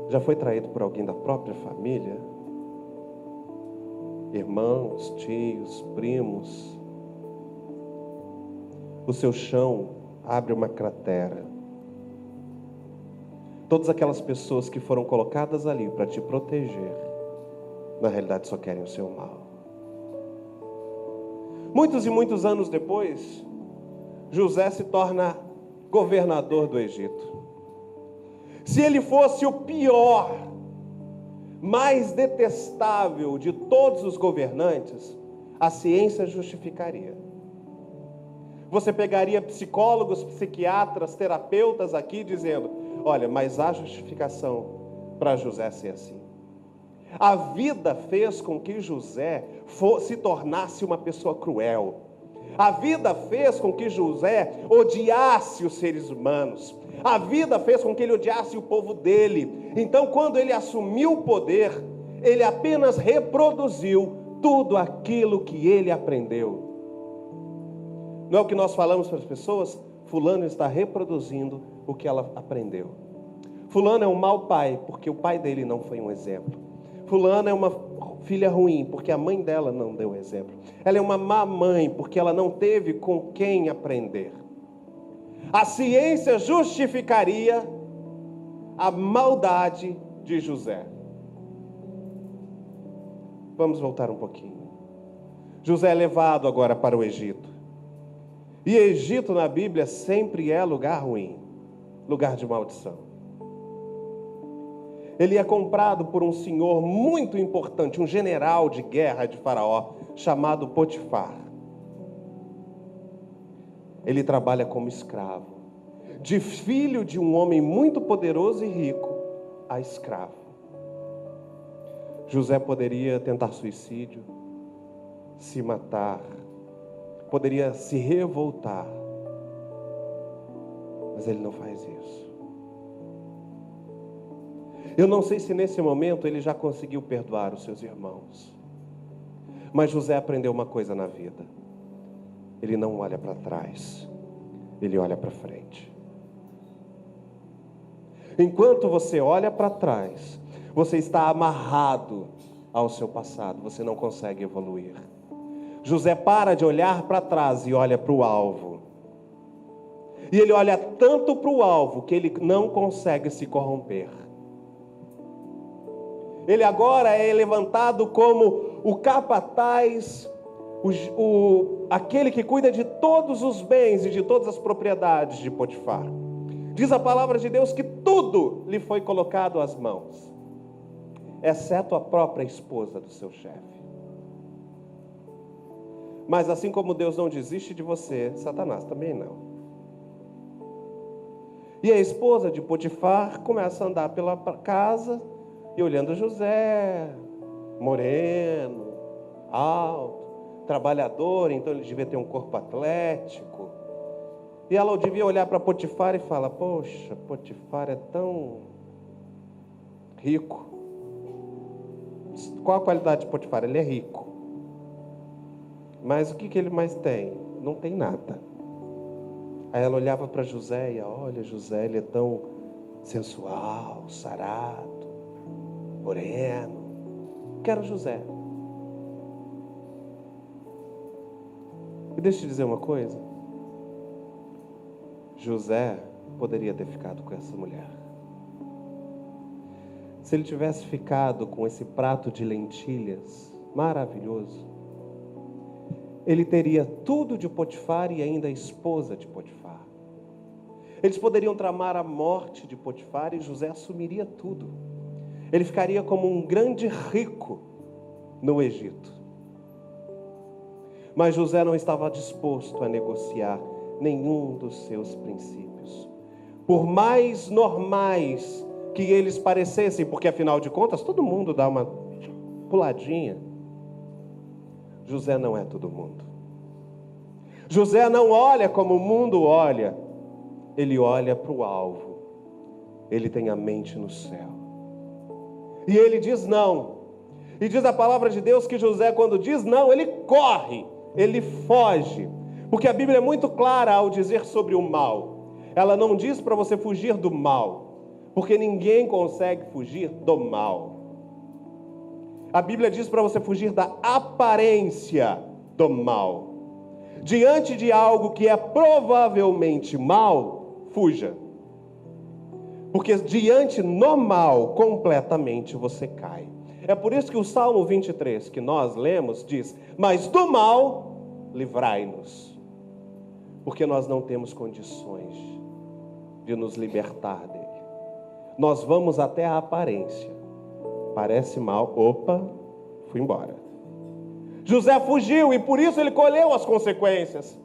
Já foi traído por alguém da própria família? Irmãos, tios, primos. O seu chão abre uma cratera. Todas aquelas pessoas que foram colocadas ali para te proteger, na realidade só querem o seu mal. Muitos e muitos anos depois, José se torna governador do Egito. Se ele fosse o pior, mais detestável de todos os governantes, a ciência justificaria. Você pegaria psicólogos, psiquiatras, terapeutas aqui dizendo: olha, mas há justificação para José ser assim. A vida fez com que José se tornasse uma pessoa cruel. A vida fez com que José odiasse os seres humanos. A vida fez com que ele odiasse o povo dele. Então, quando ele assumiu o poder, ele apenas reproduziu tudo aquilo que ele aprendeu. Não é o que nós falamos para as pessoas? Fulano está reproduzindo o que ela aprendeu. Fulano é um mau pai, porque o pai dele não foi um exemplo. Fulano é uma filha ruim, porque a mãe dela não deu exemplo. Ela é uma má mãe, porque ela não teve com quem aprender. A ciência justificaria a maldade de José. Vamos voltar um pouquinho. José é levado agora para o Egito. E Egito na Bíblia sempre é lugar ruim, lugar de maldição. Ele é comprado por um senhor muito importante, um general de guerra de Faraó, chamado Potifar. Ele trabalha como escravo, de filho de um homem muito poderoso e rico, a escravo. José poderia tentar suicídio, se matar, poderia se revoltar, mas ele não faz isso. Eu não sei se nesse momento ele já conseguiu perdoar os seus irmãos, mas José aprendeu uma coisa na vida: ele não olha para trás, ele olha para frente. Enquanto você olha para trás, você está amarrado ao seu passado, você não consegue evoluir. José para de olhar para trás e olha para o alvo. E ele olha tanto para o alvo que ele não consegue se corromper. Ele agora é levantado como o capataz, aquele que cuida de todos os bens e de todas as propriedades de Potifar. Diz a palavra de Deus que tudo lhe foi colocado às mãos, exceto a própria esposa do seu chefe. Mas assim como Deus não desiste de você, Satanás também não. E a esposa de Potifar começa a andar pela casa e olhando José, moreno, alto, trabalhador, então ele devia ter um corpo atlético. E ela devia olhar para Potifar e falar: poxa, Potifar é tão rico. Qual a qualidade de Potifar? Ele é rico. Mas o que ele mais tem? Não tem nada. Aí ela olhava para José e: olha, José, ele é tão sensual, sarado, moreno. Quero José. E deixa eu te dizer uma coisa: José poderia ter ficado com essa mulher. Se ele tivesse ficado com esse prato de lentilhas maravilhoso, ele teria tudo de Potifar e ainda a esposa de Potifar. Eles poderiam tramar a morte de Potifar e José assumiria tudo. Ele ficaria como um grande rico no Egito. Mas José não estava disposto a negociar nenhum dos seus princípios. Por mais normais que eles parecessem, porque afinal de contas todo mundo dá uma puladinha, José não é todo mundo. José não olha como o mundo olha, ele olha para o alvo. Ele tem a mente no céu. E ele diz não. E diz a palavra de Deus que José, quando diz não, ele corre, ele foge. Porque a Bíblia é muito clara ao dizer sobre o mal. Ela não diz para você fugir do mal, Porque ninguém consegue fugir do mal. A Bíblia diz para você fugir da aparência do mal. Diante de algo que é provavelmente mal, fuja. Porque diante no mal, completamente você cai. É por isso que o Salmo 23, que nós lemos, diz: mas do mal, livrai-nos. Porque nós não temos condições de nos libertar dele. Nós vamos até a aparência. Parece mal, opa, fui embora. José fugiu e por isso ele colheu as consequências.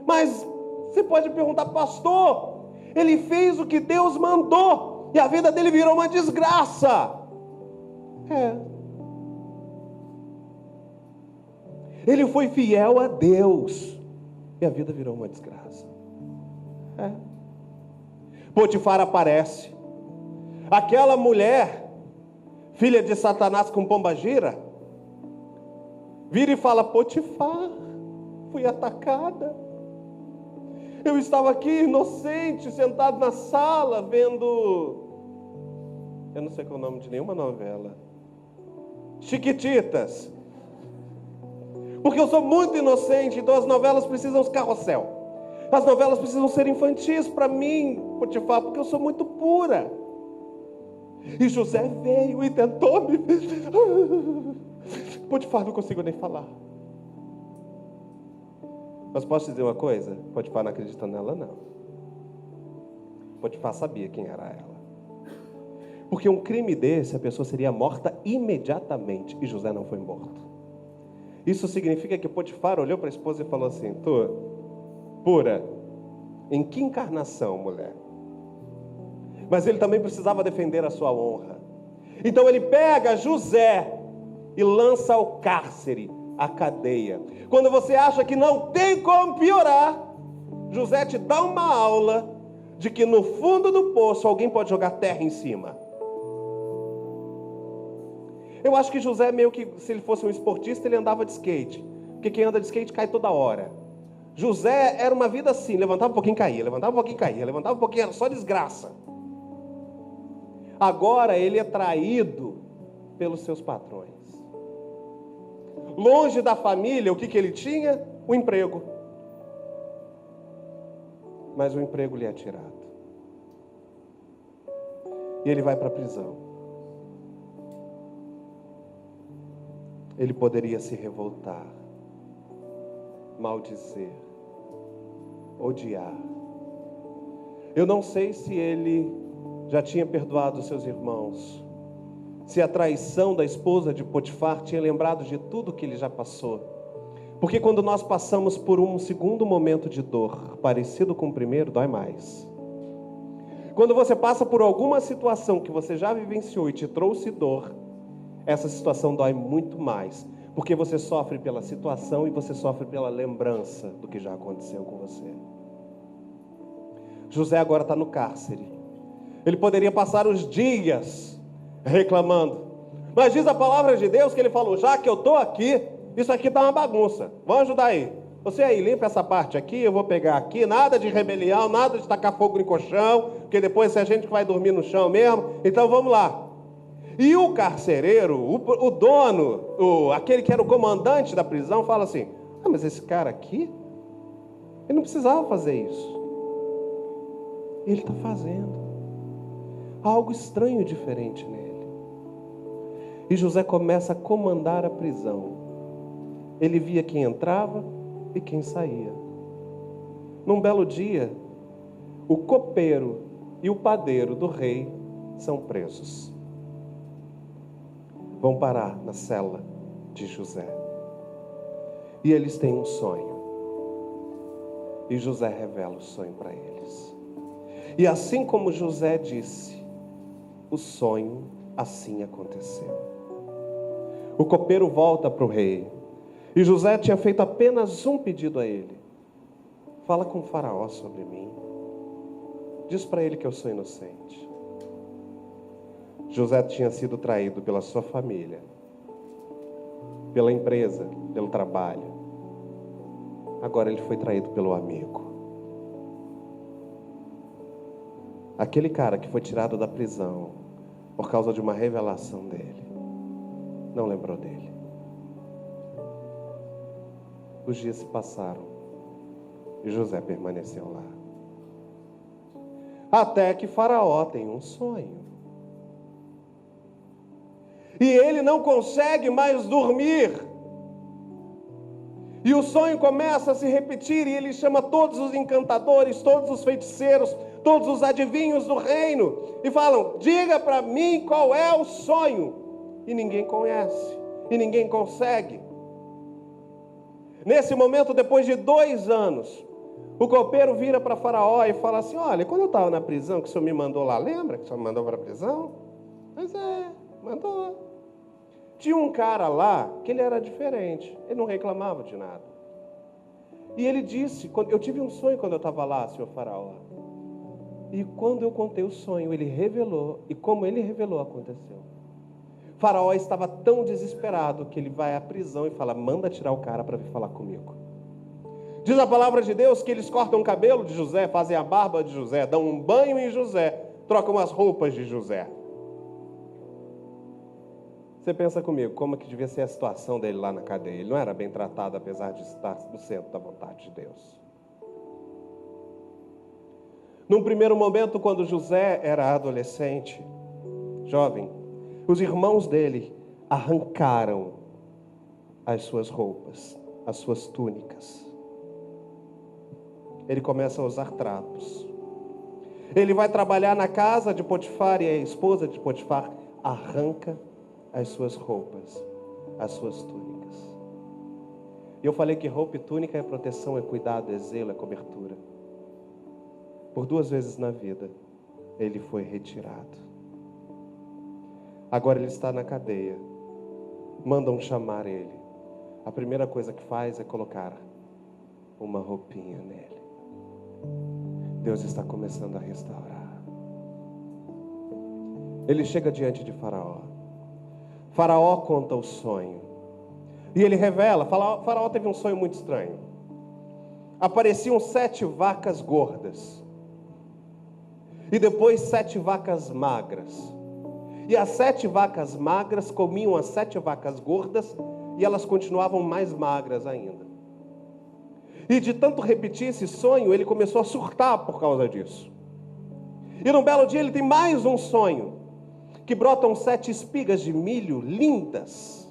Mas você pode perguntar: pastor, ele fez o que Deus mandou e a vida dele virou uma desgraça. Ele foi fiel a Deus e a vida virou uma desgraça. Potifar aparece. Aquela mulher, filha de Satanás com pombagira, vira e fala: Potifar, fui atacada. Eu estava aqui inocente, sentado na sala, vendo, eu não sei qual é o nome de nenhuma novela, Chiquititas. Porque eu sou muito inocente, então as novelas precisam de carrossel. As novelas precisam ser infantis para mim, Potifar, porque eu sou muito pura. E José veio e tentou me... Potifar, não consigo nem falar. Mas posso dizer uma coisa? Potifar não acredita nela, não. Potifar sabia quem era ela. Porque um crime desse, a pessoa seria morta imediatamente. E José não foi morto. Isso significa que Potifar olhou para a esposa e falou assim: tu, pura, em que encarnação, mulher? Mas ele também precisava defender a sua honra. Então ele pega José e lança ao cárcere, a cadeia. Quando você acha que não tem como piorar, José te dá uma aula de que no fundo do poço alguém pode jogar terra em cima. Eu acho que José, meio que, se ele fosse um esportista, ele andava de skate. Porque quem anda de skate cai toda hora. José era uma vida assim, levantava um pouquinho e caía, levantava um pouquinho e caía, levantava um pouquinho, era só desgraça. Agora ele é traído pelos seus patrões. Longe da família, o que ele tinha? O emprego. Mas o emprego lhe é tirado. E ele vai para a prisão. Ele poderia se revoltar, maldizer, odiar. Eu não sei se ele já tinha perdoado os seus irmãos, se a traição da esposa de Potifar tinha lembrado de tudo que ele já passou. Porque quando nós passamos por um segundo momento de dor, parecido com o primeiro, dói mais. Quando você passa por alguma situação que você já vivenciou e te trouxe dor, essa situação dói muito mais. Porque você sofre pela situação e você sofre pela lembrança do que já aconteceu com você. José agora está no cárcere. Ele poderia passar os dias reclamando. Mas diz a palavra de Deus que ele falou: já que eu estou aqui, isso aqui está uma bagunça. Vamos ajudar aí. Você aí, limpa essa parte aqui, eu vou pegar aqui. Nada de rebelião, nada de tacar fogo no colchão, porque depois é a gente que vai dormir no chão mesmo. Então vamos lá. E o carcereiro, o dono, aquele que era o comandante da prisão, fala assim: ah, mas esse cara aqui, ele não precisava fazer isso. Ele está fazendo. Há algo estranho e diferente nele. E José começa a comandar a prisão. Ele via quem entrava e quem saía. Num belo dia, o copeiro e o padeiro do rei são presos. Vão parar na cela de José. E eles têm um sonho. E José revela o sonho para eles. E assim como José disse, o sonho assim aconteceu. O copeiro volta para o rei. E José tinha feito apenas um pedido a ele: fala com o faraó sobre mim. Diz para ele que eu sou inocente. José tinha sido traído pela sua família, pela empresa, pelo trabalho. Agora ele foi traído pelo amigo. Aquele cara que foi tirado da prisão por causa de uma revelação dele, não lembrou dele. Os dias se passaram e José permaneceu lá. Até que Faraó tem um sonho. E ele não consegue mais dormir. E o sonho começa a se repetir e ele chama todos os encantadores, todos os feiticeiros, todos os adivinhos do reino e falam: diga para mim qual é o sonho. E ninguém conhece, e ninguém consegue. Nesse momento, depois de 2 anos, o copeiro vira para Faraó e fala assim: olha, quando eu estava na prisão, que o senhor me mandou lá, lembra que o senhor me mandou para a prisão? Pois é, mandou. Tinha um cara lá que ele era diferente, ele não reclamava de nada. E ele disse: eu tive um sonho quando eu estava lá, senhor Faraó. E quando eu contei o sonho, ele revelou, e como ele revelou, aconteceu. Faraó estava tão desesperado que ele vai à prisão e fala: manda tirar o cara para vir falar comigo. Diz a palavra de Deus que eles cortam o cabelo de José, fazem a barba de José, dão um banho em José, trocam as roupas de José. Você pensa comigo, como que devia ser a situação dele lá na cadeia? Ele não era bem tratado, apesar de estar no centro da vontade de Deus. Num primeiro momento, quando José era adolescente, jovem, os irmãos dele arrancaram as suas roupas, as suas túnicas. Ele começa a usar trapos. Ele vai trabalhar na casa de Potifar e a esposa de Potifar arranca as suas roupas, as suas túnicas. E eu falei que roupa e túnica é proteção, é cuidado, é zelo, é cobertura. Por 2 vezes na vida, ele foi retirado. Agora ele está na cadeia. Mandam chamar ele. A primeira coisa que faz é colocar uma roupinha nele. Deus está começando a restaurar. Ele chega diante de Faraó. Faraó conta o sonho. E ele revela, Faraó teve um sonho muito estranho. Apareciam 7 vacas gordas. E depois 7 vacas magras. E as 7 vacas magras comiam as 7 vacas gordas e elas continuavam mais magras ainda. E de tanto repetir esse sonho, ele começou a surtar por causa disso. E num belo dia ele tem mais um sonho. Que brotam 7 espigas de milho lindas.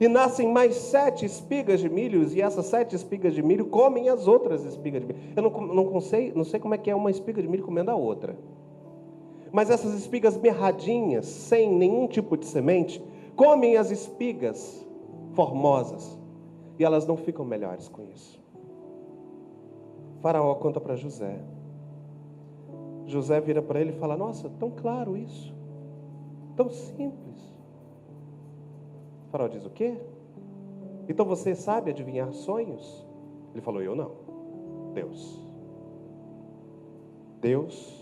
E nascem mais 7 espigas de milho. E essas 7 espigas de milho comem as outras espigas de milho. Eu não sei como é que é uma espiga de milho comendo a outra. Mas essas espigas mirradinhas, sem nenhum tipo de semente, comem as espigas formosas. E elas não ficam melhores com isso. Faraó conta para José. José vira para ele e fala: nossa, tão claro isso. Tão simples. O Faraó diz: o quê? Então você sabe adivinhar sonhos? Ele falou: eu não. Deus. Deus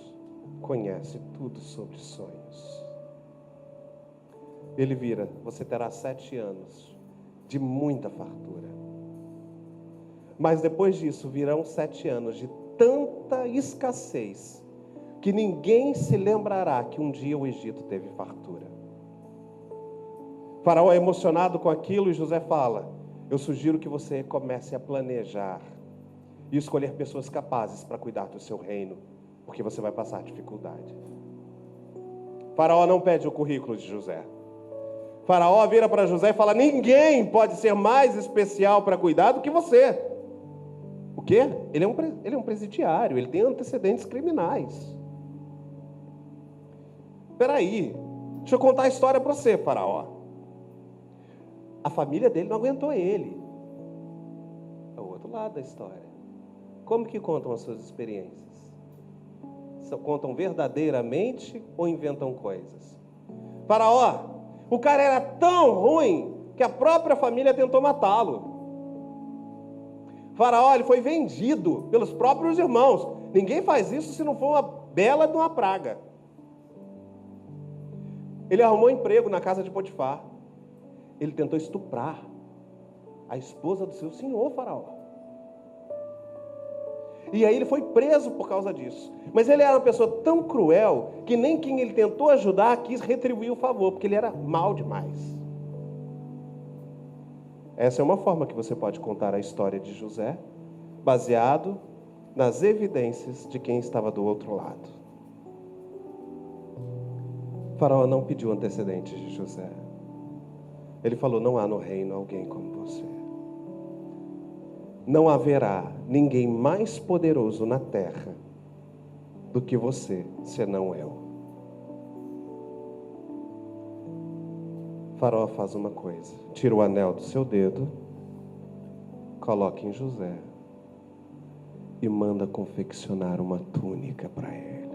conhece tudo sobre sonhos. Ele vira: você terá 7 anos de muita fartura. Mas depois disso virão 7 anos de tanta escassez que ninguém se lembrará que um dia o Egito teve fartura. Faraó é emocionado com aquilo e José fala: eu sugiro que você comece a planejar e escolher pessoas capazes para cuidar do seu reino, porque você vai passar dificuldade. Faraó não pede o currículo de José. Faraó vira para José e fala: ninguém pode ser mais especial para cuidar do que você. O quê? Ele é um presidiário, ele tem antecedentes criminais. Espera aí, deixa eu contar a história para você, Faraó. A família dele não aguentou ele. É o outro lado da história. Como que contam as suas experiências? Contam verdadeiramente ou inventam coisas? Faraó, o cara era tão ruim que a própria família tentou matá-lo. Faraó, ele foi vendido pelos próprios irmãos. Ninguém faz isso se não for uma bela de uma praga. Ele arrumou emprego na casa de Potifar. Ele tentou estuprar a esposa do seu senhor, Faraó. E aí ele foi preso por causa disso. Mas ele era uma pessoa tão cruel que nem quem ele tentou ajudar quis retribuir o favor, porque ele era mal demais. Essa é uma forma que você pode contar a história de José, baseado nas evidências de quem estava do outro lado. Faraó não pediu antecedentes de José. Ele falou: não há no reino alguém como você. Não haverá ninguém mais poderoso na terra do que você, senão eu. Faraó faz uma coisa: tira o anel do seu dedo, coloca em José e manda confeccionar uma túnica para ele.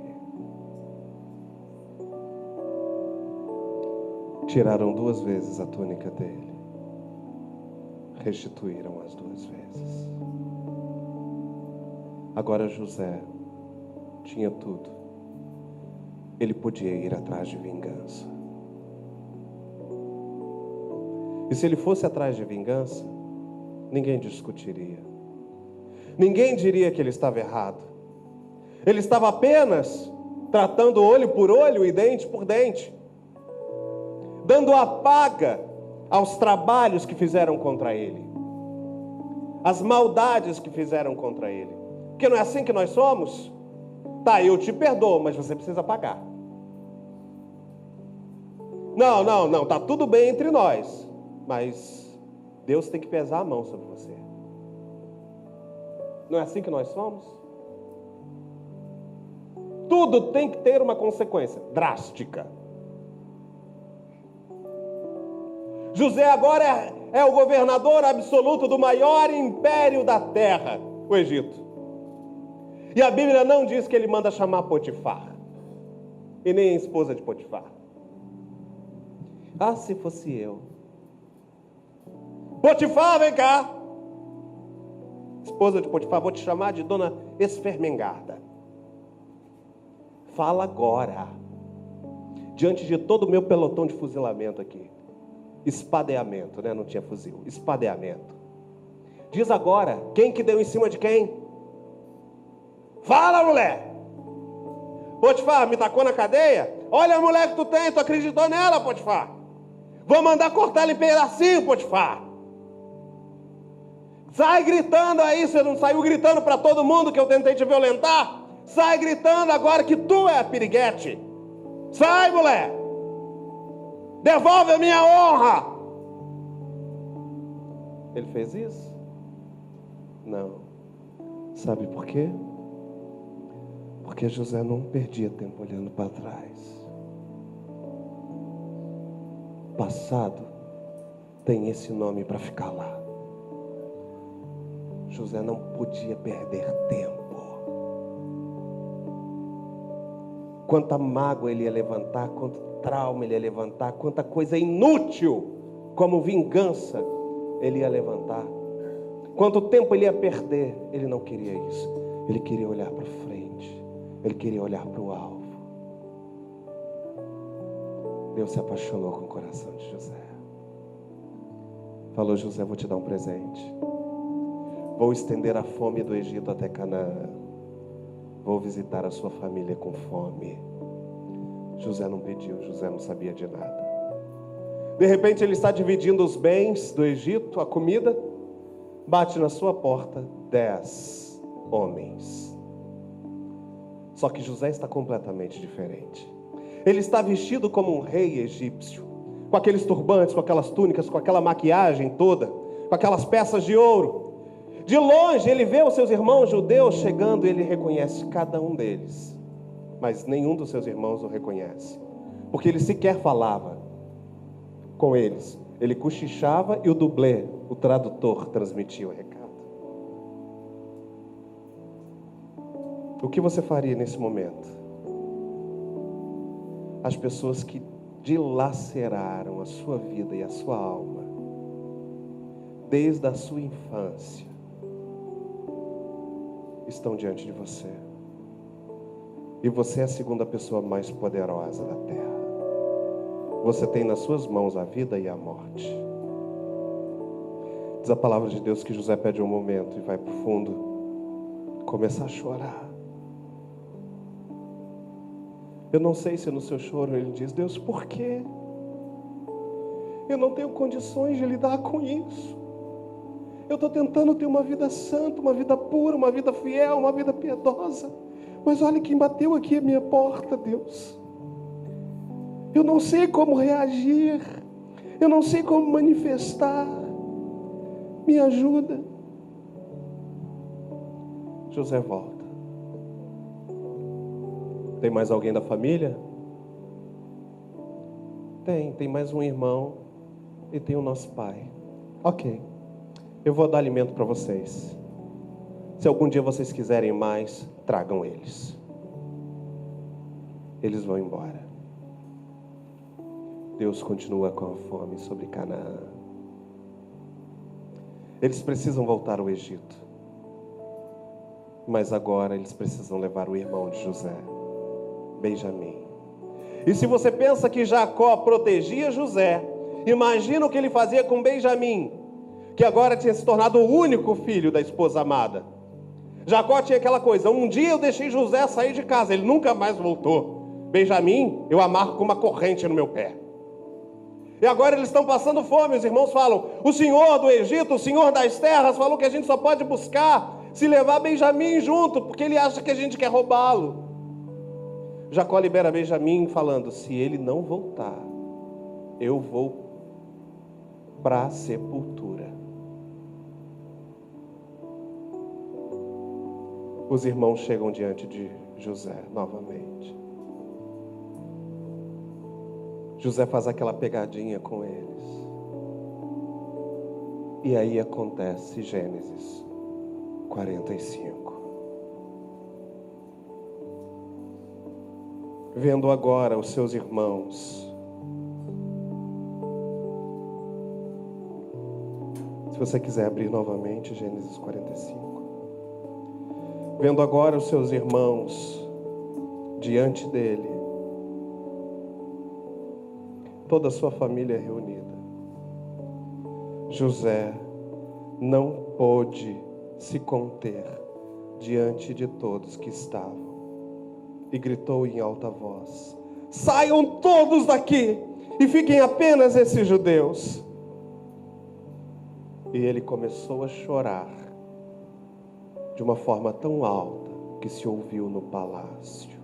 Tiraram 2 vezes a túnica dele, restituíram as 2 vezes. Agora José tinha tudo. Ele podia ir atrás de vingança. E se ele fosse atrás de vingança, ninguém discutiria. Ninguém diria que ele estava errado. Ele estava apenas tratando olho por olho e dente por dente, dando a paga aos trabalhos que fizeram contra ele, as maldades que fizeram contra ele. Porque não é assim que nós somos? Tá, eu te perdoo, mas você precisa pagar. Não, tá tudo bem entre nós, mas Deus tem que pesar a mão sobre você. Não é assim que nós somos? Tudo tem que ter uma consequência drástica. José agora é o governador absoluto do maior império da terra, o Egito. E a Bíblia não diz que ele manda chamar Potifar, e nem a esposa de Potifar. Ah, se fosse eu. Potifar, vem cá. Esposa de Potifar, vou te chamar de dona Esfermengarda. Fala agora, diante de todo o meu pelotão de fuzilamento aqui. Espadeamento, né? Não tinha fuzil. Espadeamento. Diz agora, quem que deu em cima de quem? Fala, mulher! Potifar, me tacou na cadeia? Olha a mulher que tu tem, tu acreditou nela, Potifar? Vou mandar cortar ela em pedacinho, Potifar. Sai gritando aí, você não saiu gritando para todo mundo que eu tentei te violentar? Sai gritando agora que tu é a piriguete. Sai, mulher! Devolve a minha honra! Ele fez isso? Não. Sabe por quê? Porque José não perdia tempo olhando para trás. Passado tem esse nome para ficar lá. José não podia perder tempo. Quanta mágoa ele ia levantar, quanto trauma ele ia levantar, quanta coisa inútil como vingança ele ia levantar. Quanto tempo ele ia perder. Ele não queria isso. Ele queria olhar para frente. Ele queria olhar para o alvo. Deus se apaixonou com o coração de José. Falou: José, vou te dar um presente. Vou estender a fome do Egito até Canaã. Vou visitar a sua família com fome. José não pediu, José não sabia de nada. De repente ele está dividindo os bens do Egito, a comida. Bate na sua porta 10 homens. Só que José está completamente diferente. Ele está vestido como um rei egípcio, com aqueles turbantes, com aquelas túnicas, com aquela maquiagem toda, com aquelas peças de ouro. De longe ele vê os seus irmãos judeus chegando e ele reconhece cada um deles. Mas nenhum dos seus irmãos o reconhece, porque ele sequer falava com eles. Ele cochichava e o dublê, o tradutor, transmitia o recado. O que você faria nesse momento? As pessoas que dilaceraram a sua vida e a sua alma, desde a sua infância, estão diante de você. E você é a segunda pessoa mais poderosa da terra. Você tem nas suas mãos a vida e a morte. Diz a palavra de Deus que José pede um momento e vai para o fundo, começar a chorar. Eu não sei se no seu choro ele diz: Deus, por quê? Eu não tenho condições de lidar com isso. Eu estou tentando ter uma vida santa, uma vida pura, uma vida fiel, uma vida piedosa. Mas olha quem bateu aqui a minha porta, Deus. Eu não sei como reagir. Eu não sei como manifestar. Me ajuda. José volta. Tem mais alguém da família? Tem mais um irmão e tem o nosso pai. Ok, eu vou dar alimento para vocês. Se algum dia vocês quiserem mais, tragam eles. Eles vão embora. Deus continua com a fome sobre Canaã. Eles precisam voltar ao Egito. Mas agora eles precisam levar o irmão de José, Benjamim. E se você pensa que Jacó protegia José, imagina o que ele fazia com Benjamim, que agora tinha se tornado o único filho da esposa amada. Jacó tinha aquela coisa: um dia eu deixei José sair de casa, ele nunca mais voltou. Benjamim, eu amarro com uma corrente no meu pé. E agora eles estão passando fome. Os irmãos falam: o Senhor do Egito, o Senhor das terras, falou que a gente só pode buscar se levar Benjamim junto, porque ele acha que a gente quer roubá-lo. Jacó libera Benjamim falando: se ele não voltar, eu vou para a sepultura. Os irmãos chegam diante de José novamente. José faz aquela pegadinha com eles. E aí acontece Gênesis 45. Vendo agora os seus irmãos, se você quiser abrir novamente Gênesis 45. Vendo agora os seus irmãos diante dele, toda a sua família reunida, José não pôde se conter diante de todos que estavam e gritou em alta voz: saiam todos daqui e fiquem apenas esses judeus. E ele começou a chorar de uma forma tão alta que se ouviu no palácio.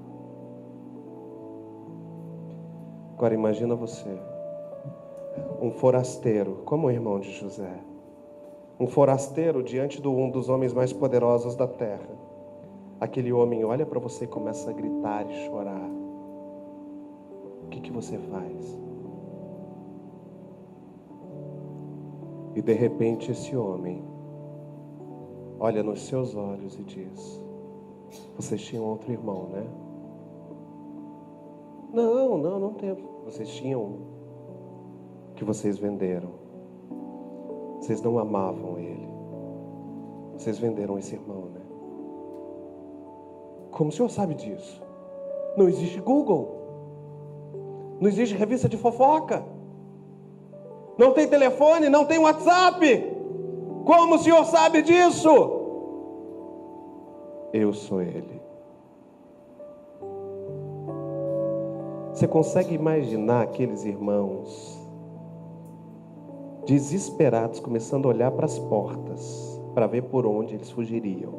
Agora imagina você, um forasteiro, como o irmão de José, um forasteiro diante de um dos homens mais poderosos da terra. Aquele homem olha para você e começa a gritar e chorar. O que você faz? E de repente esse homem olha nos seus olhos e diz: vocês tinham outro irmão, né? Não temos. Vocês tinham um que vocês venderam. Vocês não amavam ele. Vocês venderam esse irmão, né? Como o senhor sabe disso? Não existe Google. Não existe revista de fofoca. Não tem telefone, não tem WhatsApp. Como o senhor sabe disso? Eu sou ele. Você consegue imaginar aqueles irmãos desesperados, começando a olhar para as portas, para ver por onde eles fugiriam?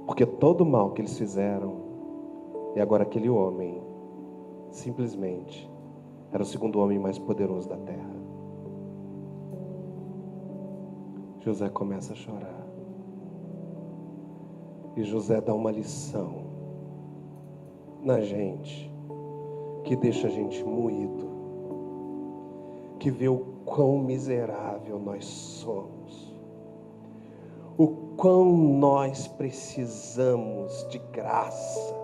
Porque todo o mal que eles fizeram, e agora aquele homem, simplesmente, era o segundo homem mais poderoso da terra. José começa a chorar. E José dá uma lição na gente, que deixa a gente moído, que vê o quão miserável nós somos, o quão nós precisamos de graça,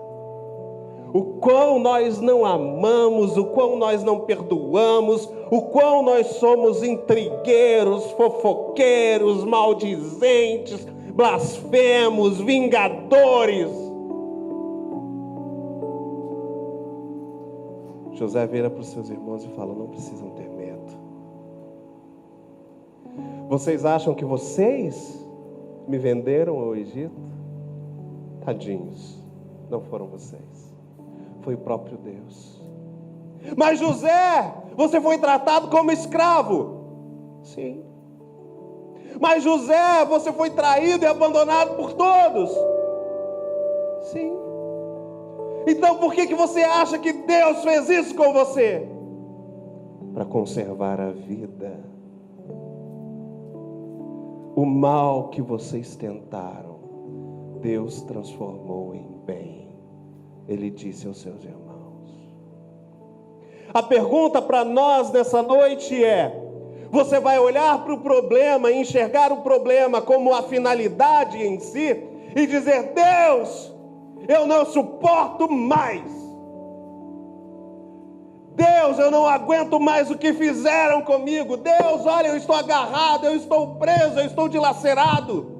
o quão nós não amamos, o quão nós não perdoamos, o quão nós somos intrigueiros, fofoqueiros, maldizentes, blasfemos, vingadores. José vira para os seus irmãos e fala: não precisam ter medo. Vocês acham que vocês me venderam ao Egito? Tadinhos, não foram vocês, foi o próprio Deus. Mas José, você foi tratado como escravo. Sim. Mas José, você foi traído e abandonado por todos. Sim. Então por que você acha que Deus fez isso com você? Para conservar a vida. O mal que vocês tentaram, Deus transformou em bem. Ele disse aos seus irmãos. A pergunta para nós nessa noite é: você vai olhar para o problema e enxergar o problema como a finalidade em si e dizer: Deus, eu não suporto mais. Deus, eu não aguento mais o que fizeram comigo. Deus, olha, eu estou agarrado, eu estou preso, eu estou dilacerado.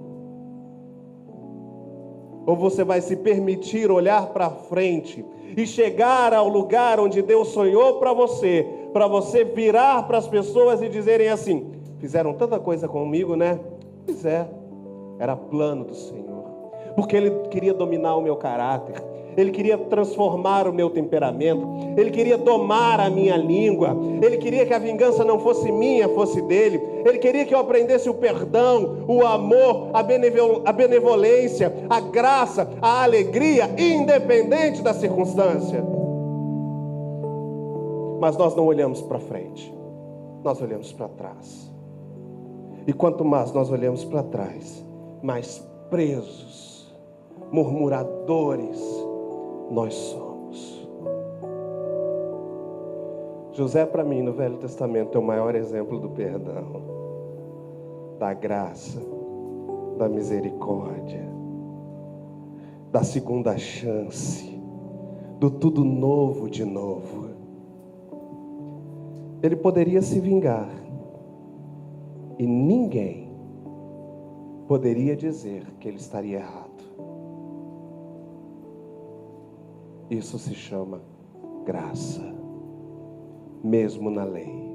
Ou você vai se permitir olhar para frente e chegar ao lugar onde Deus sonhou para você virar para as pessoas e dizerem assim: fizeram tanta coisa comigo, né? Pois é, era plano do Senhor, porque Ele queria dominar o meu caráter, Ele queria transformar o meu temperamento, Ele queria domar a minha língua, Ele queria que a vingança não fosse minha, fosse dele, Ele queria que eu aprendesse o perdão, o amor, a benevolência, a graça, a alegria, independente da circunstância. Mas nós não olhamos para frente, nós olhamos para trás. E quanto mais nós olhamos para trás, mais presos, murmuradores nós somos. José, para mim, no Velho Testamento, é o maior exemplo do perdão, da graça, da misericórdia, da segunda chance, do tudo novo de novo. Ele poderia se vingar e ninguém poderia dizer que ele estaria errado. Isso se chama graça, mesmo na lei.